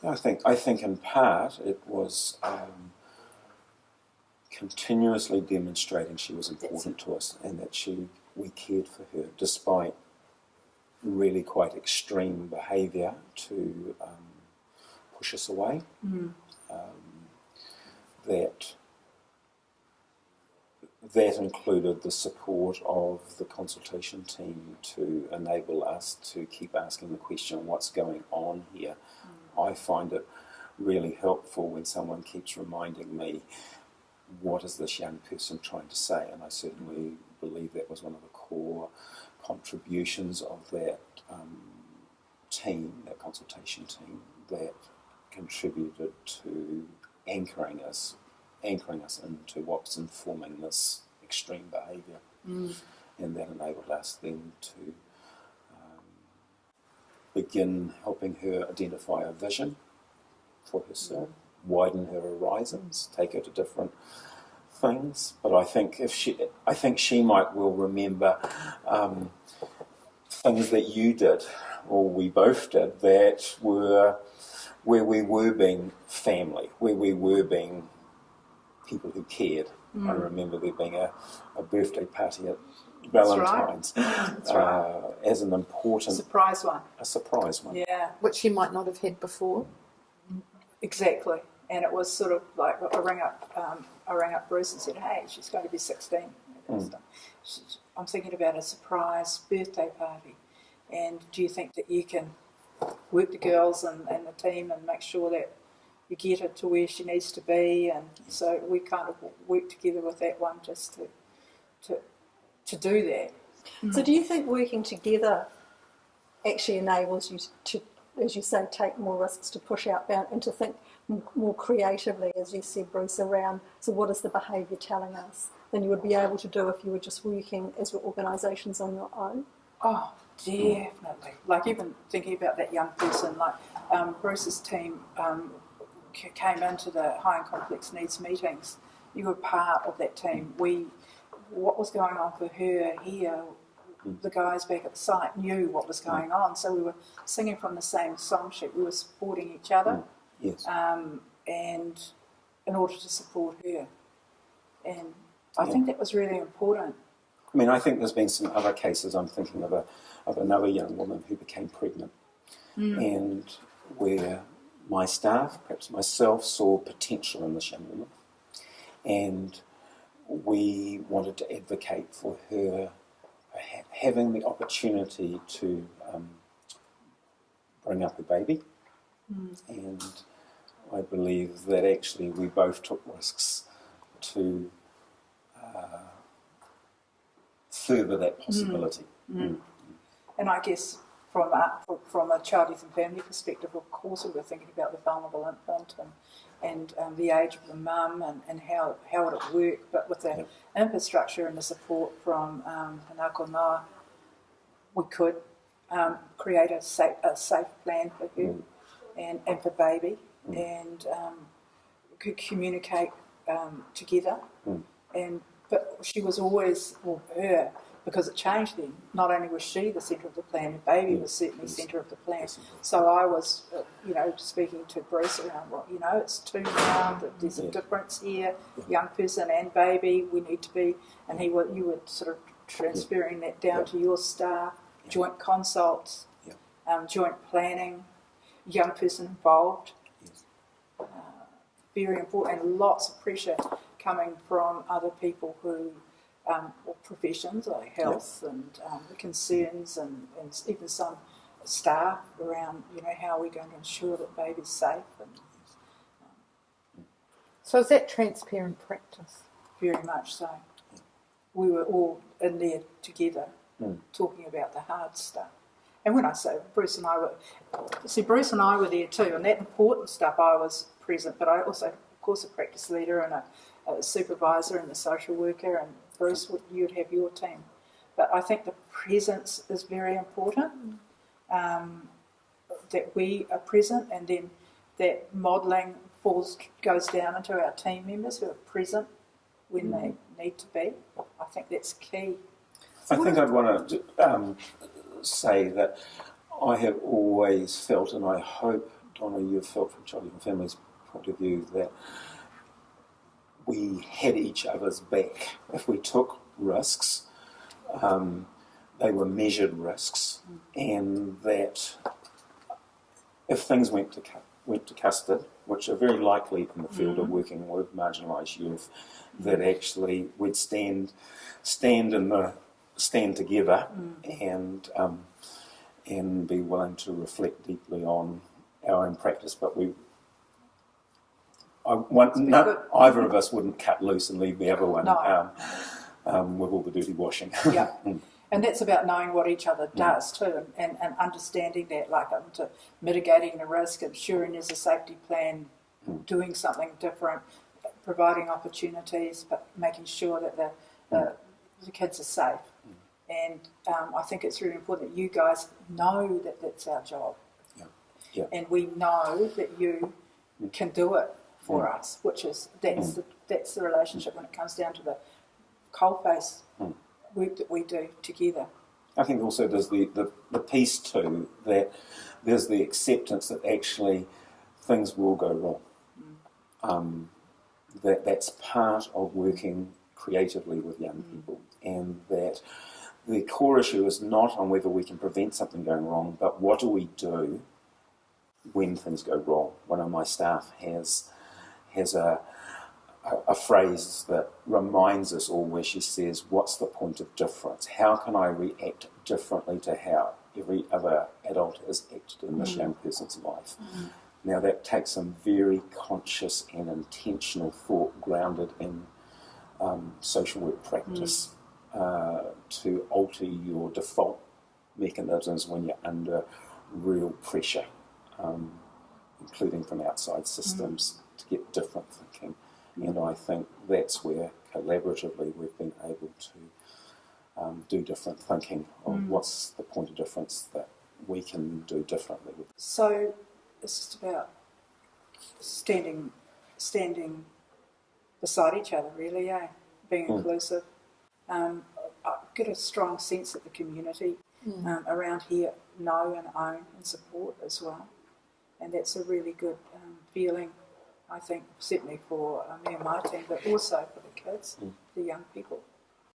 I think in part it was continuously demonstrating she was important to us and that we cared for her, despite really quite extreme behaviour to push us away. That included the support of the consultation team to enable us to keep asking the question, what's going on here? I find it really helpful when someone keeps reminding me, what is this young person trying to say? And I certainly believe that was one of the core contributions of that team, that consultation team, that contributed to anchoring us into what's informing this extreme behaviour. And that enabled us then to begin helping her identify a vision for herself, widen her horizons, take her to different things. But I think she might well remember things that you did, or we both did, that were where we were being family, where we were being people who cared. I remember there being a birthday party at Valentine's. That's right. As an important... A surprise one. Yeah. Which you might not have had before. Exactly. And it was sort of like, I rang up Bruce and said, hey, she's going to be 16. I'm thinking about a surprise birthday party. And do you think that you can work the girls and the team and make sure that you get her to where she needs to be? And so we kind of worked together with that one just to do that. So do you think working together actually enables you to, as you say, take more risks, to push out and to think more creatively, as you said, Bruce, around, so what is the behaviour telling us, than you would be able to do if you were just working as organisations on your own? Oh, definitely. Like even thinking about that young person, like Bruce's team came into the high and complex needs meetings. You were part of that team. What was going on for her here, the guys back at the site knew what was going on, so we were singing from the same song sheet. We were supporting each other, and in order to support her. And I think that was really important. I mean, I think there's been some other cases. I'm thinking of another young woman who became pregnant, and where my staff, perhaps myself, saw potential in this young woman, and we wanted to advocate for her having the opportunity to bring up a baby. And I believe that actually we both took risks to further that possibility. And I guess from a child youth and family perspective, of course, we were thinking about the vulnerable infant and the age of the mum and how would it work, but with the infrastructure and the support from Hanako Noa, we could create a safe plan for her and for baby, and could communicate together. But she was always, her, because it changed then. Not only was she the centre of the plan, the baby was certainly centre of the plan. So I was, speaking to Bruce around, it's two now, there's a difference here, young person and baby, we need to be, and you were sort of transferring that down to your staff, joint consults, joint planning, young person involved. Very important, and lots of pressure coming from other people who, or professions like health and the concerns and even some staff around, how are we going to ensure that baby's safe. So is that transparent practice? Very much so. We were all in there together talking about the hard stuff. And when I say Bruce and I were there too, and that important stuff I was present, but I also, of course, a practice leader and a supervisor and a social worker, and Bruce, you'd have your team. But I think the presence is very important, that we are present, and then that modelling goes down into our team members who are present when they need to be. I think that's key. I think I'd want to say that I have always felt, and I hope Donna, you've felt from Child and Families' point of view that we had each other's back. If we took risks, they were measured risks, and that if things went to custard, which are very likely in the field of working with marginalised youth, that actually we'd stand together and be willing to reflect deeply on our own practice. But either of us wouldn't cut loose and leave the other one with all the dirty washing. Yeah. And that's about knowing what each other does too, and understanding that, like to mitigating the risk, ensuring there's a safety plan, doing something different, providing opportunities, but making sure that the kids are safe. And I think it's really important that you guys know that that's our job. Yeah. And we know that you can do it for us, which is that's the relationship when it comes down to the coalface work that we do together. I think also there's the piece too that there's the acceptance that actually things will go wrong. That's part of working creatively with young people, and that the core issue is not on whether we can prevent something going wrong, but what do we do when things go wrong. One of my staff has a phrase that reminds us all, where she says, what's the point of difference? How can I react differently to how every other adult has acted in this young person's life? Now that takes some very conscious and intentional thought grounded in social work practice to alter your default mechanisms when you're under real pressure, including from outside systems, to get different thinking. And I think that's where collaboratively we've been able to do different thinking of what's the point of difference that we can do differently. So it's just about standing beside each other, really, being inclusive. I get a strong sense that the community around here know and own and support as well. And that's a really good feeling, I think, certainly for me and my team, but also for the kids, the young people.